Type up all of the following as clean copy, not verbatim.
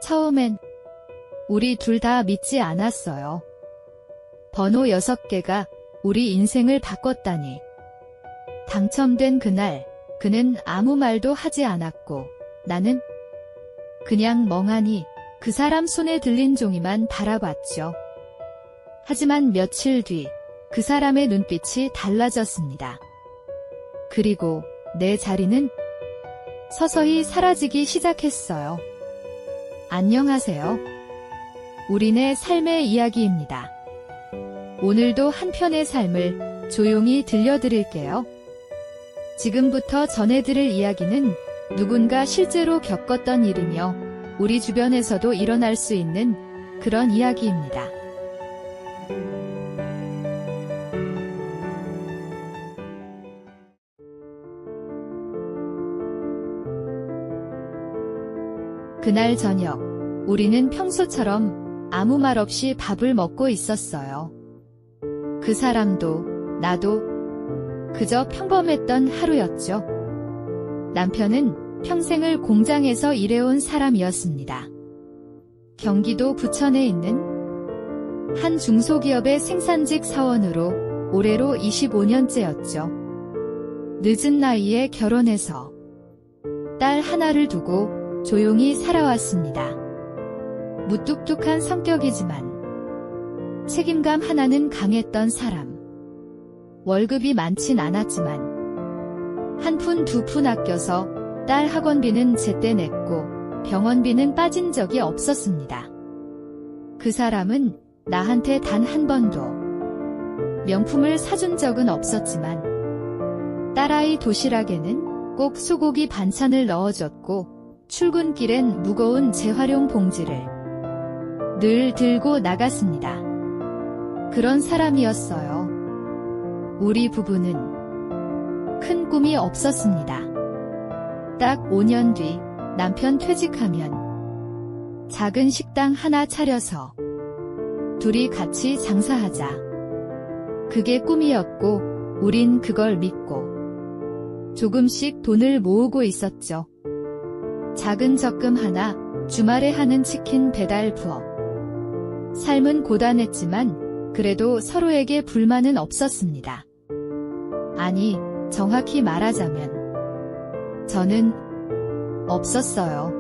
처음엔 우리 둘 다 믿지 않았어요. 번호 6개가 우리 인생을 바꿨다니. 당첨된 그날, 그는 아무 말도 하지 않았고, 나는 그냥 멍하니 그 사람 손에 들린 종이만 바라봤죠. 하지만 며칠 뒤, 그 사람의 눈빛이 달라졌습니다. 그리고 내 자리는 서서히 사라지기 시작했어요. 안녕하세요. 우리네 삶의 이야기입니다. 오늘도 한 편의 삶을 조용히 들려드릴게요. 지금부터 전해드릴 이야기는 누군가 실제로 겪었던 일이며 우리 주변에서도 일어날 수 있는 그런 이야기입니다. 그날 저녁, 우리는 평소처럼 아무 말 없이 밥을 먹고 있었어요. 그 사람도, 나도 그저 평범했던 하루였죠. 남편은 평생을 공장에서 일해온 사람이었습니다. 경기도 부천에 있는 한 중소기업의 생산직 사원으로 올해로 25년째였죠. 늦은 나이에 결혼해서 딸 하나를 두고 조용히 살아왔습니다. 무뚝뚝한 성격이지만 책임감 하나는 강했던 사람. 월급이 많진 않았지만 한 푼 두 푼 아껴서 딸 학원비는 제때 냈고 병원비는 빠진 적이 없었습니다. 그 사람은 나한테 단 한 번도 명품을 사준 적은 없었지만 딸아이 도시락에는 꼭 소고기 반찬을 넣어줬고 출근길엔 무거운 재활용 봉지를 늘 들고 나갔습니다. 그런 사람이었어요. 우리 부부는 큰 꿈이 없었습니다. 딱 5년 뒤 남편 퇴직하면 작은 식당 하나 차려서 둘이 같이 장사하자. 그게 꿈이었고 우린 그걸 믿고 조금씩 돈을 모으고 있었죠. 작은 적금 하나, 주말에 하는 치킨 배달 부업. 삶은 고단했지만 그래도 서로에게 불만은 없었습니다. 아니, 정확히 말하자면 저는 없었어요.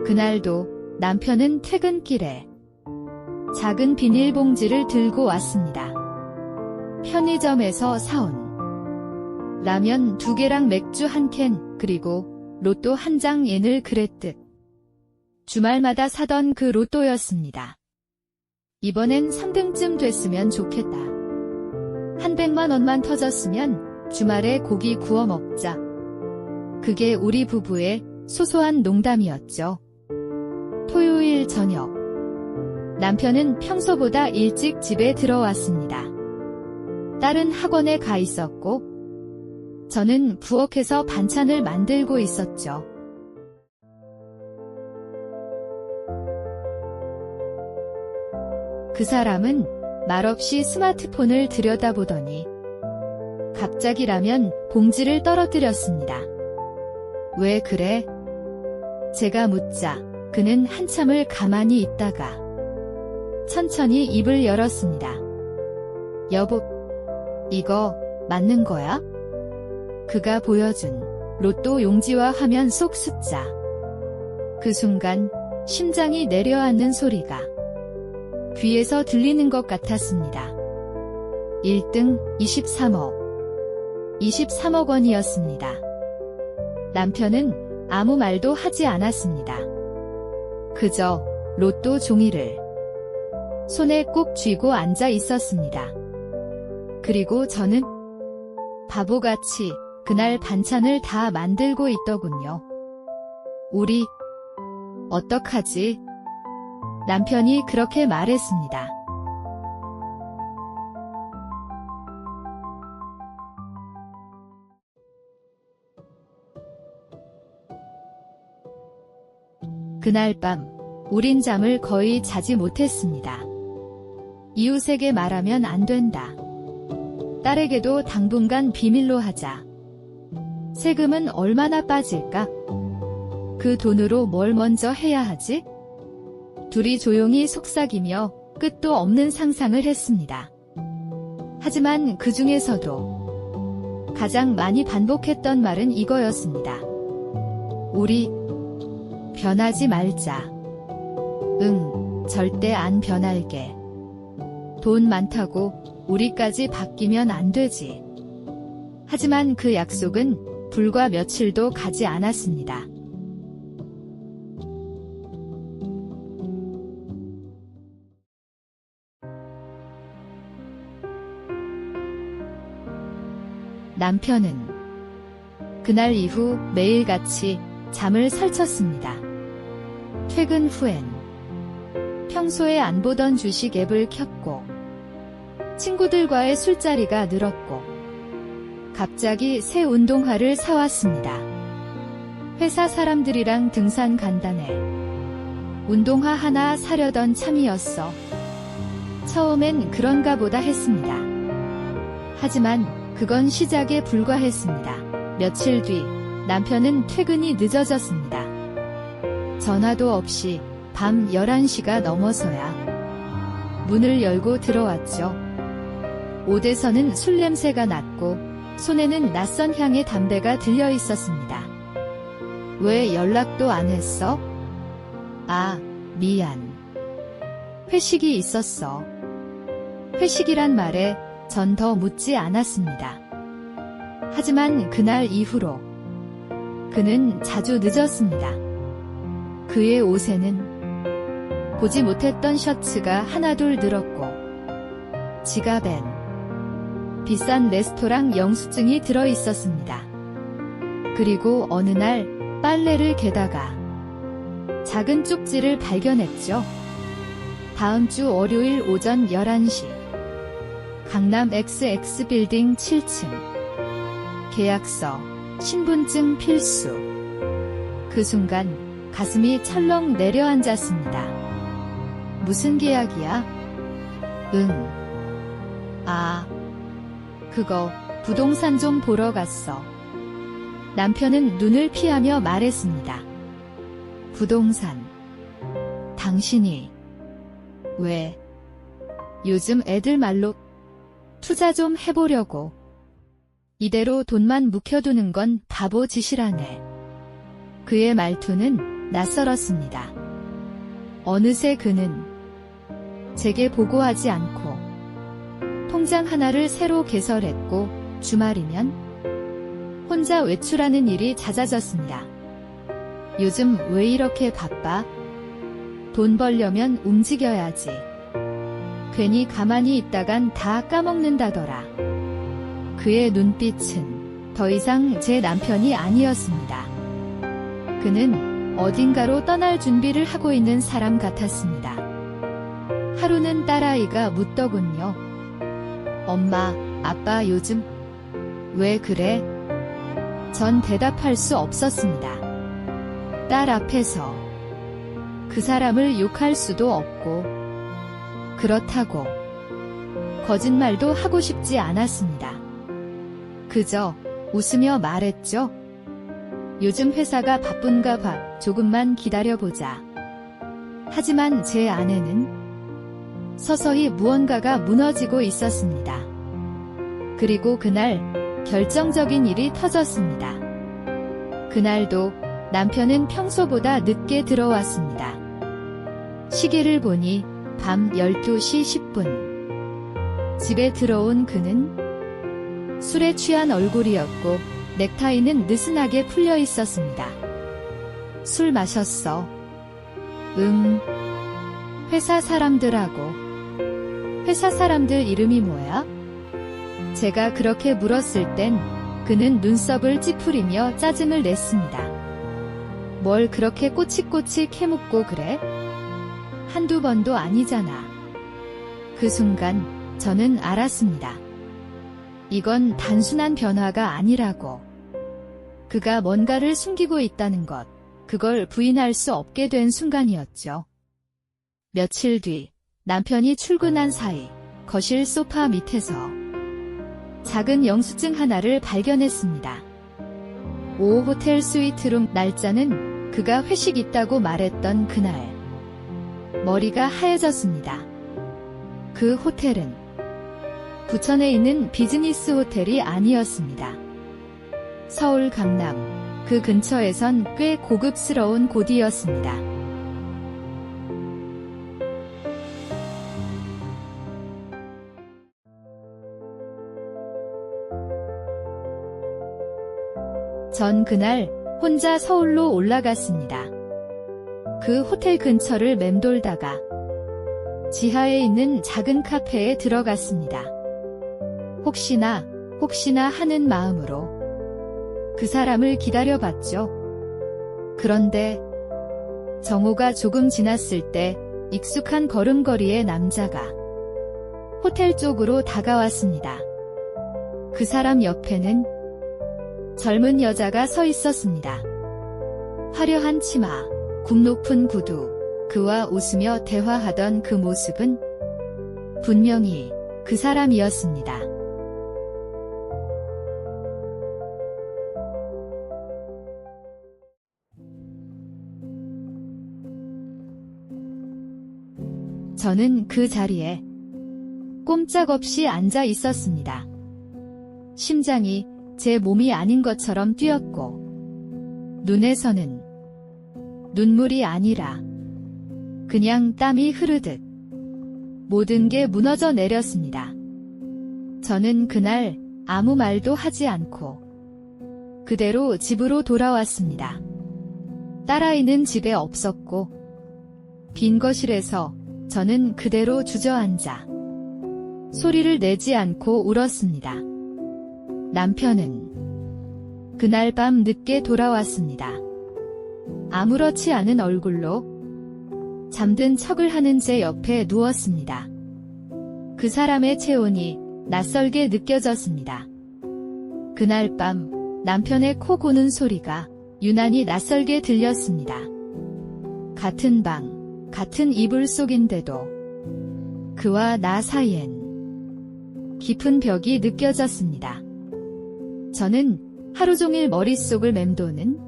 그날도 남편은 퇴근길에 작은 비닐봉지를 들고 왔습니다. 편의점에서 사온 라면 2개랑 맥주 1캔, 그리고 로또 한 장 옌을 그랬듯 주말마다 사던 그 로또였습니다. 이번엔 3등쯤 됐으면 좋겠다. 한 100만 원만 터졌으면 주말에 고기 구워 먹자. 그게 우리 부부의 소소한 농담이었죠. 토요일 저녁, 남편은 평소보다 일찍 집에 들어왔습니다. 딸은 학원에 가 있었고 저는 부엌에서 반찬을 만들고 있었죠. 그 사람은 말없이 스마트폰을 들여다보더니 갑자기 라면 봉지를 떨어뜨렸습니다. 왜 그래? 제가 묻자 그는 한참을 가만히 있다가 천천히 입을 열었습니다. 여보, 이거 맞는 거야? 그가 보여준 로또 용지와 화면 속 숫자. 그 순간 심장이 내려앉는 소리가 귀에서 들리는 것 같았습니다. 1등 23억. 23억 원이었습니다. 남편은 아무 말도 하지 않았습니다. 그저 로또 종이를 손에 꼭 쥐고 앉아 있었습니다. 그리고 저는 바보같이 그날 반찬을 다 만들고 있더군요. 우리 어떡하지? 남편이 그렇게 말했습니다. 그날 밤 우린 잠을 거의 자지 못했습니다. 이웃에게 말하면 안 된다. 딸에게도 당분간 비밀로 하자. 세금은 얼마나 빠질까? 그 돈으로 뭘 먼저 해야 하지? 둘이 조용히 속삭이며 끝도 없는 상상을 했습니다. 하지만 그 중에서도 가장 많이 반복했던 말은 이거였습니다. 우리 변하지 말자. 응, 절대 안 변할게. 돈 많다고 우리까지 바뀌면 안 되지. 하지만 그 약속은 불과 며칠도 가지 않았습니다. 남편은 그날 이후 매일같이 잠을 설쳤습니다. 퇴근 후엔 평소에 안 보던 주식 앱을 켰고 친구들과의 술자리가 늘었고 갑자기 새 운동화를 사왔습니다. 회사 사람들이랑 등산 간다네. 운동화 하나 사려던 참이었어. 처음엔 그런가 보다 했습니다. 하지만 그건 시작에 불과했습니다. 며칠 뒤 남편은 퇴근이 늦어졌습니다. 전화도 없이 밤 11시가 넘어서야 문을 열고 들어왔죠. 옷에서는 술 냄새가 났고 손에는 낯선 향의 담배가 들려 있었습니다. 왜 연락도 안 했어? 아, 미안. 회식이 있었어. 회식이란 말에 전 더 묻지 않았습니다. 하지만 그날 이후로 그는 자주 늦었습니다. 그의 옷에는 보지 못했던 셔츠가 하나둘 늘었고 지갑엔 비싼 레스토랑 영수증이 들어 있었습니다. 그리고 어느 날 빨래를 개다가 작은 쪽지를 발견했죠. 다음 주 월요일 오전 11시 강남 XX 빌딩 7층 계약서, 신분증 필수. 그 순간 가슴이 철렁 내려앉았습니다. 무슨 계약이야? 그거 부동산 좀 보러 갔어. 남편은 눈을 피하며 말했습니다. 부동산. 당신이 왜? 요즘 애들 말로 투자 좀 해보려고. 이대로 돈만 묵혀두는 건 바보 짓이라네. 그의 말투는 낯설었습니다. 어느새 그는 제게 보고하지 않고 통장 하나를 새로 개설했고 주말이면 혼자 외출하는 일이 잦아졌습니다. 요즘 왜 이렇게 바빠? 돈 벌려면 움직여야지. 괜히 가만히 있다간 다 까먹는다더라. 그의 눈빛은 더 이상 제 남편이 아니었습니다. 그는 어딘가로 떠날 준비를 하고 있는 사람 같았습니다. 하루는 딸아이가 묻더군요. 엄마, 아빠 요즘 왜 그래? 전 대답할 수 없었습니다. 딸 앞에서 그 사람을 욕할 수도 없고 그렇다고 거짓말도 하고 싶지 않았습니다. 그저 웃으며 말했죠. 요즘 회사가 바쁜가 봐. 조금만 기다려보자. 하지만 제 안에는 서서히 무언가가 무너지고 있었습니다. 그리고 그날 결정적인 일이 터졌습니다. 그날도 남편은 평소보다 늦게 들어왔습니다. 시계를 보니 밤 12시 10분. 집에 들어온 그는 술에 취한 얼굴이었고 넥타이는 느슨하게 풀려 있었습니다. 술 마셨어. 회사 사람들하고. 회사 사람들 이름이 뭐야? 제가 그렇게 물었을 땐 그는 눈썹을 찌푸리며 짜증을 냈습니다. 뭘 그렇게 꼬치꼬치 캐묻고 그래? 한두 번도 아니잖아. 그 순간 저는 알았습니다. 이건 단순한 변화가 아니라고. 그가 뭔가를 숨기고 있다는 것, 그걸 부인할 수 없게 된 순간이었죠. 며칠 뒤 남편이 출근한 사이 거실 소파 밑에서 작은 영수증 하나를 발견했습니다. 5 호텔 스위트룸. 날짜는 그가 회식 있다고 말했던 그날. 머리가 하얘졌습니다. 그 호텔은 부천에 있는 비즈니스 호텔이 아니었습니다. 서울 강남, 그 근처에선 꽤 고급스러운 곳이었습니다. 전 그날 혼자 서울로 올라갔습니다. 그 호텔 근처를 맴돌다가 지하에 있는 작은 카페에 들어갔습니다. 혹시나 하는 마음으로 그 사람을 기다려봤죠. 그런데 정오가 조금 지났을 때 익숙한 걸음걸이의 남자가 호텔 쪽으로 다가왔습니다. 그 사람 옆에는 젊은 여자가 서 있었습니다. 화려한 치마, 굽 높은 구두, 그와 웃으며 대화하던 그 모습은 분명히 그 사람이었습니다. 저는 그 자리에 꼼짝없이 앉아 있었습니다. 심장이 제 몸이 아닌 것처럼 뛰었고, 눈에서는 눈물이 아니라 그냥 땀이 흐르듯 모든 게 무너져 내렸습니다. 저는 그날 아무 말도 하지 않고 그대로 집으로 돌아왔습니다. 딸아이는 집에 없었고, 빈 거실에서 저는 그대로 주저앉아 소리를 내지 않고 울었습니다. 남편은 그날 밤 늦게 돌아왔습니다. 아무렇지 않은 얼굴로 잠든 척을 하는 제 옆에 누웠습니다. 그 사람의 체온이 낯설게 느껴졌습니다. 그날 밤 남편의 코 고는 소리가 유난히 낯설게 들렸습니다. 같은 방, 같은 이불 속인데도 그와 나 사이엔 깊은 벽이 느껴졌습니다. 저는 하루 종일 머릿속을 맴도는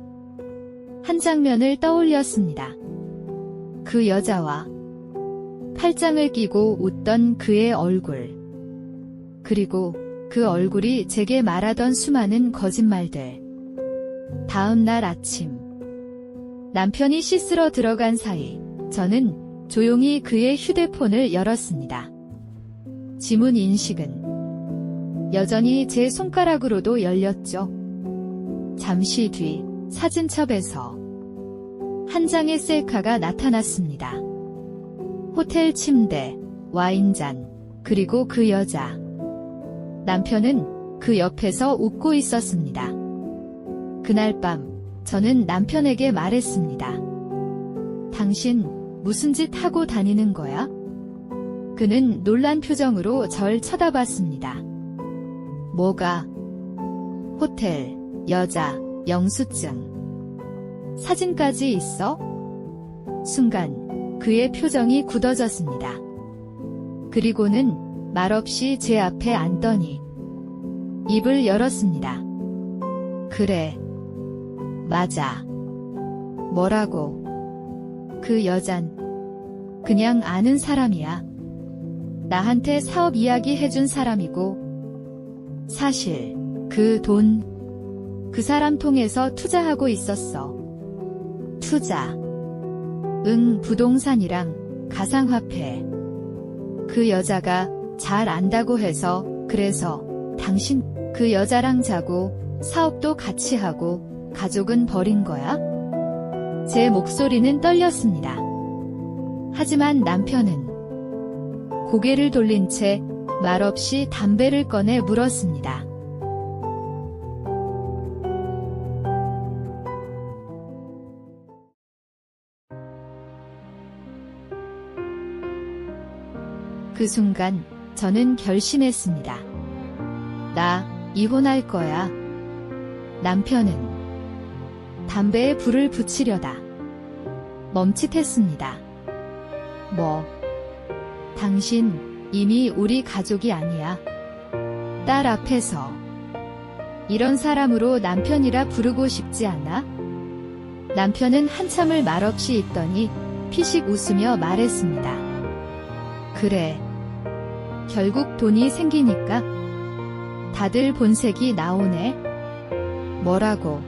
한 장면을 떠올렸습니다. 그 여자와 팔짱을 끼고 웃던 그의 얼굴, 그리고 그 얼굴이 제게 말하던 수많은 거짓말들. 다음 날 아침, 남편이 씻으러 들어간 사이 저는 조용히 그의 휴대폰을 열었습니다. 지문 인식은 여전히 제 손가락으로도 열렸죠. 잠시 뒤 사진첩에서 한 장의 셀카가 나타났습니다. 호텔 침대, 와인잔, 그리고 그 여자. 남편은 그 옆에서 웃고 있었습니다. 그날 밤 저는 남편에게 말했습니다. 당신 무슨 짓 하고 다니는 거야? 그는 놀란 표정으로 절 쳐다봤습니다. 뭐가? 호텔, 여자, 영수증. 사진까지 있어? 순간 그의 표정이 굳어졌습니다. 그리고는 말없이 제 앞에 앉더니 입을 열었습니다. 그래. 맞아. 뭐라고? 그 여잔 그냥 아는 사람이야. 나한테 사업 이야기 해준 사람이고, 사실 그 돈 그 사람 통해서 투자하고 있었어. 투자. 응, 부동산이랑 가상화폐. 그 여자가 잘 안다고 해서, 그래서 당신 그 여자랑 자고 사업도 같이 하고 가족은 버린 거야? 제 목소리는 떨렸습니다. 하지만 남편은 고개를 돌린 채 말없이 담배를 꺼내 물었습니다. 그 순간 저는 결심했습니다. 나 이혼할 거야. 남편은 담배에 불을 붙이려다 멈칫했습니다. 뭐? 당신 이미 우리 가족이 아니야. 딸 앞에서 이런 사람으로 남편이라 부르고 싶지 않아? 남편은 한참을 말없이 있더니 피식 웃으며 말했습니다. 그래. 결국 돈이 생기니까 다들 본색이 나오네. 뭐라고?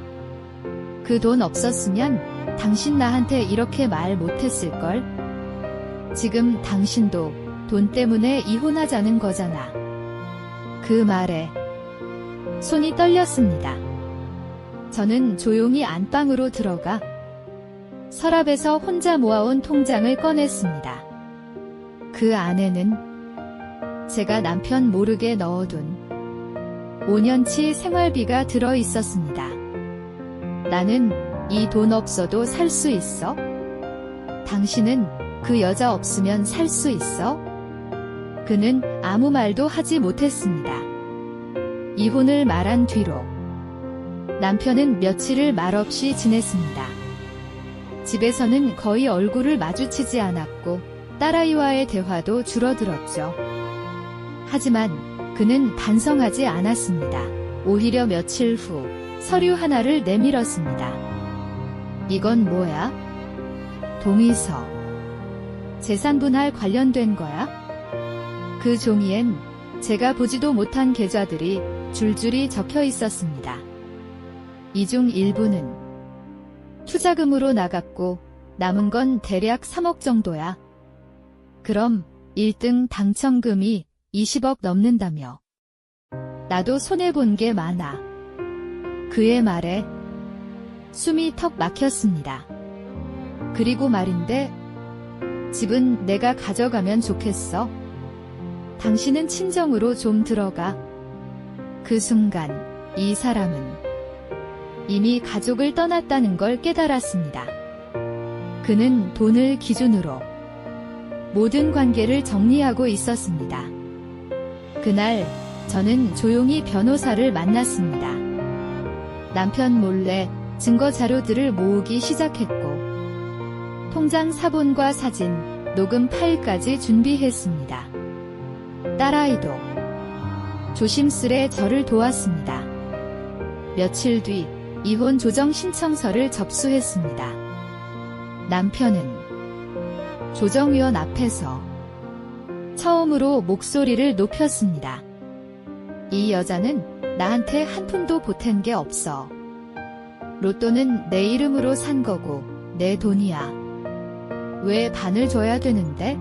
그 돈 없었으면 당신 나한테 이렇게 말 못했을걸? 지금 당신도 돈 때문에 이혼하자는 거잖아. 그 말에 손이 떨렸습니다. 저는 조용히 안방으로 들어가 서랍에서 혼자 모아온 통장을 꺼냈습니다. 그 안에는 제가 남편 모르게 넣어둔 5년치 생활비가 들어 있었습니다. 나는 이 돈 없어도 살 수 있어? 당신은 그 여자 없으면 살 수 있어? 그는 아무 말도 하지 못했습니다. 이혼을 말한 뒤로 남편은 며칠을 말없이 지냈습니다. 집에서는 거의 얼굴을 마주치지 않았고 딸아이와의 대화도 줄어들었죠. 하지만 그는 반성하지 않았습니다. 오히려 며칠 후 서류 하나를 내밀었습니다. 이건 뭐야? 동의서. 재산분할 관련된 거야? 그 종이엔 제가 보지도 못한 계좌들이 줄줄이 적혀 있었습니다. 이 중 일부는 투자금으로 나갔고 남은 건 대략 3억 정도야. 그럼 1등 당첨금이 20억 넘는다며. 나도 손해본 게 많아. 그의 말에 숨이 턱 막혔습니다. 그리고 말인데 집은 내가 가져가면 좋겠어. 당신은 친정으로 좀 들어가. 그 순간 이 사람은 이미 가족을 떠났다는 걸 깨달았습니다. 그는 돈을 기준으로 모든 관계를 정리하고 있었습니다. 그날 저는 조용히 변호사를 만났습니다. 남편 몰래 증거 자료들을 모으기 시작했고 통장 사본과 사진, 녹음 파일까지 준비했습니다. 딸아이도 조심스레 저를 도왔습니다. 며칠 뒤 이혼 조정 신청서를 접수했습니다. 남편은 조정위원 앞에서 처음으로 목소리를 높였습니다. 이 여자는 나한테 한 푼도 보탠 게 없어. 로또는 내 이름으로 산 거고 내 돈이야. 왜 반을 줘야 되는데?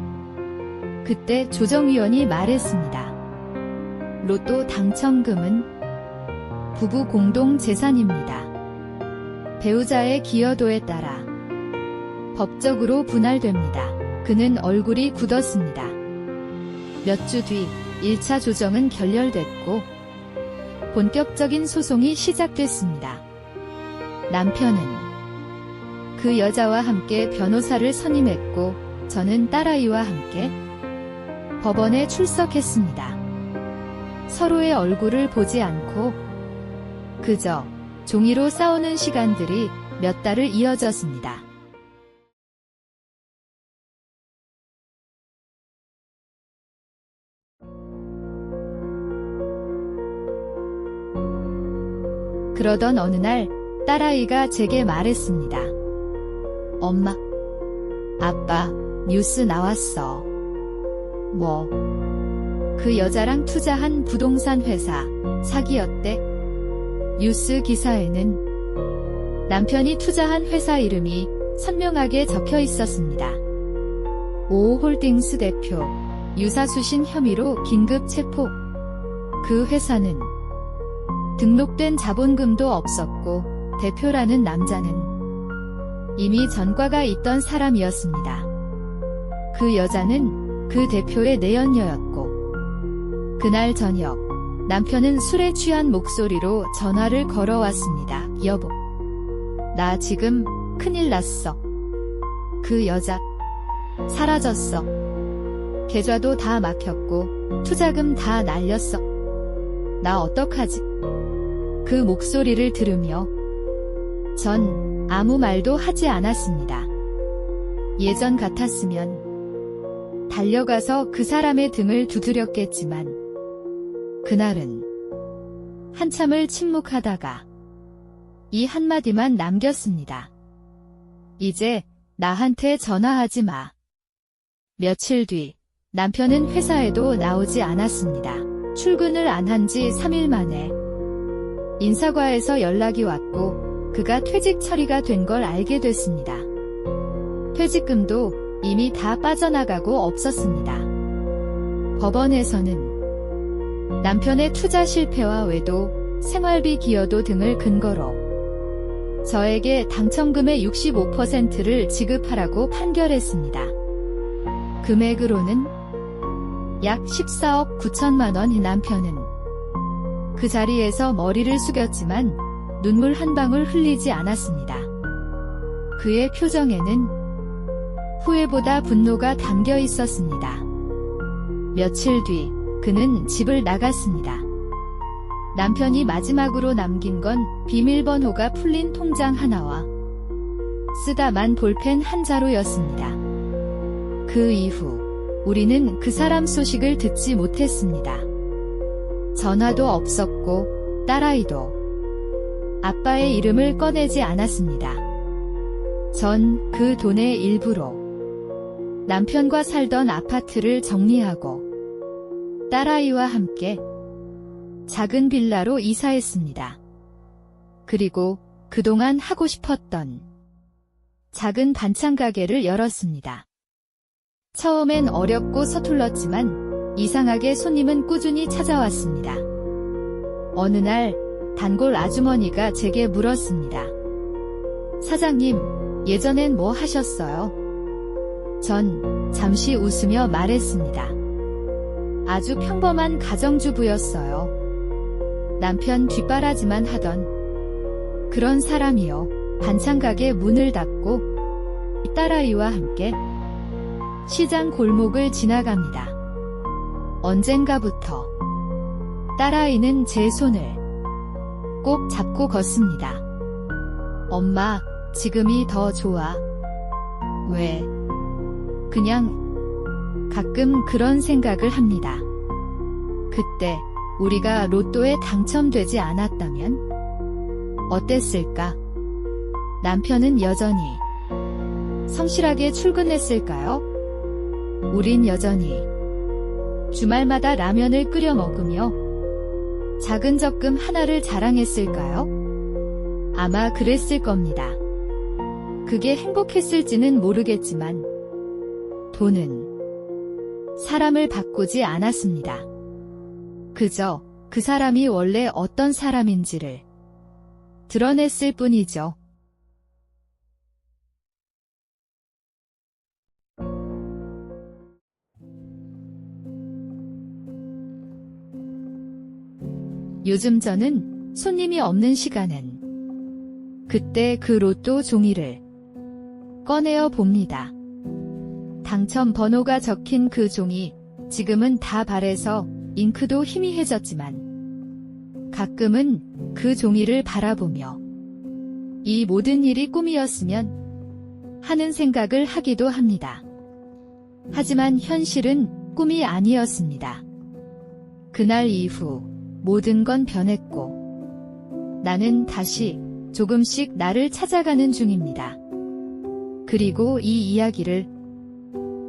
그때 조정위원이 말했습니다. 로또 당첨금은 부부 공동 재산입니다. 배우자의 기여도에 따라 법적으로 분할됩니다. 그는 얼굴이 굳었습니다. 몇 주 뒤 1차 조정은 결렬됐고 본격적인 소송이 시작됐습니다. 남편은 그 여자와 함께 변호사를 선임했고 저는 딸아이와 함께 법원에 출석했습니다. 서로의 얼굴을 보지 않고 그저 종이로 싸우는 시간들이 몇 달을 이어졌습니다. 그러던 어느 날 딸아이가 제게 말했습니다. 엄마, 아빠, 뉴스 나왔어. 뭐? 그 여자랑 투자한 부동산 회사 사기였대. 뉴스 기사에는 남편이 투자한 회사 이름이 선명하게 적혀 있었습니다. 오호홀딩스 대표, 유사수신 혐의로 긴급 체포. 그 회사는 등록된 자본금도 없었고 대표라는 남자는 이미 전과가 있던 사람이었습니다. 그 여자는 그 대표의 내연녀였고 그날 저녁 남편은 술에 취한 목소리로 전화를 걸어왔습니다. 여보, 나 지금 큰일 났어. 그 여자 사라졌어. 계좌도 다 막혔고 투자금 다 날렸어. 나 어떡하지? 그 목소리를 들으며 전 아무 말도 하지 않았습니다. 예전 같았으면 달려가서 그 사람의 등을 두드렸겠지만 그날은 한참을 침묵하다가 이 한마디만 남겼습니다. 이제 나한테 전화하지 마. 며칠 뒤 남편은 회사에도 나오지 않았습니다. 출근을 안 한 지 3일 만에 인사과에서 연락이 왔고 그가 퇴직 처리가 된 걸 알게 됐습니다. 퇴직금도 이미 다 빠져나가고 없었습니다. 법원에서는 남편의 투자 실패와 외도, 생활비 기여도 등을 근거로 저에게 당첨금의 65%를 지급하라고 판결했습니다. 금액으로는 약 14억 9천만 원. 남편은 그 자리에서 머리를 숙였지만 눈물 한 방울 흘리지 않았습니다. 그의 표정에는 후회보다 분노가 담겨 있었습니다. 며칠 뒤 그는 집을 나갔습니다. 남편이 마지막으로 남긴 건 비밀번호가 풀린 통장 하나와 쓰다만 볼펜 한 자루였습니다. 그 이후 우리는 그 사람 소식을 듣지 못했습니다. 전화도 없었고 딸아이도 아빠의 이름을 꺼내지 않았습니다. 전 그 돈의 일부로 남편과 살던 아파트를 정리하고 딸아이와 함께 작은 빌라로 이사했습니다. 그리고 그동안 하고 싶었던 작은 반찬 가게를 열었습니다. 처음엔 어렵고 서툴렀지만 이상하게 손님은 꾸준히 찾아왔습니다. 어느 날 단골 아주머니가 제게 물었습니다. 사장님, 예전엔 뭐 하셨어요? 전 잠시 웃으며 말했습니다. 아주 평범한 가정주부였어요. 남편 뒷바라지만 하던 그런 사람이요. 반찬 가게 문을 닫고 딸아이와 함께 시장 골목을 지나갑니다. 언젠가부터 딸아이는 제 손을 꼭 잡고 걷습니다. 엄마, 지금이 더 좋아. 왜? 그냥 가끔 그런 생각을 합니다. 그때 우리가 로또에 당첨되지 않았다면 어땠을까? 남편은 여전히 성실하게 출근했을까요? 우린 여전히 주말마다 라면을 끓여 먹으며 작은 적금 하나를 자랑했을까요? 아마 그랬을 겁니다. 그게 행복했을지는 모르겠지만 돈은 사람을 바꾸지 않았습니다. 그저 그 사람이 원래 어떤 사람인지를 드러냈을 뿐이죠. 요즘 저는 손님이 없는 시간엔 그때 그 로또 종이를 꺼내어 봅니다. 당첨 번호가 적힌 그 종이 지금은 다 발해서 잉크도 희미해졌지만 가끔은 그 종이를 바라보며 이 모든 일이 꿈이었으면 하는 생각을 하기도 합니다. 하지만 현실은 꿈이 아니었습니다. 그날 이후 모든 건 변했고 나는 다시 조금씩 나를 찾아가는 중입니다. 그리고 이 이야기를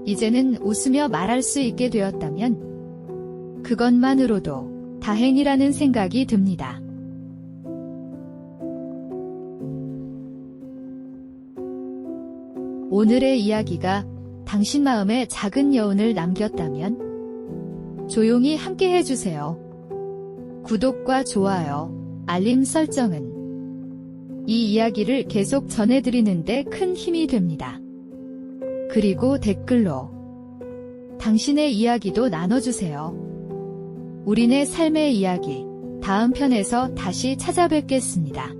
이제는 웃으며 말할 수 있게 되었다면 그것만으로도 다행이라는 생각이 듭니다. 오늘의 이야기가 당신 마음에 작은 여운을 남겼다면 조용히 함께 해주세요. 구독과 좋아요, 알림 설정은 이 이야기를 계속 전해드리는데 큰 힘이 됩니다. 그리고 댓글로 당신의 이야기도 나눠주세요. 우리네 삶의 이야기 다음 편에서 다시 찾아뵙겠습니다.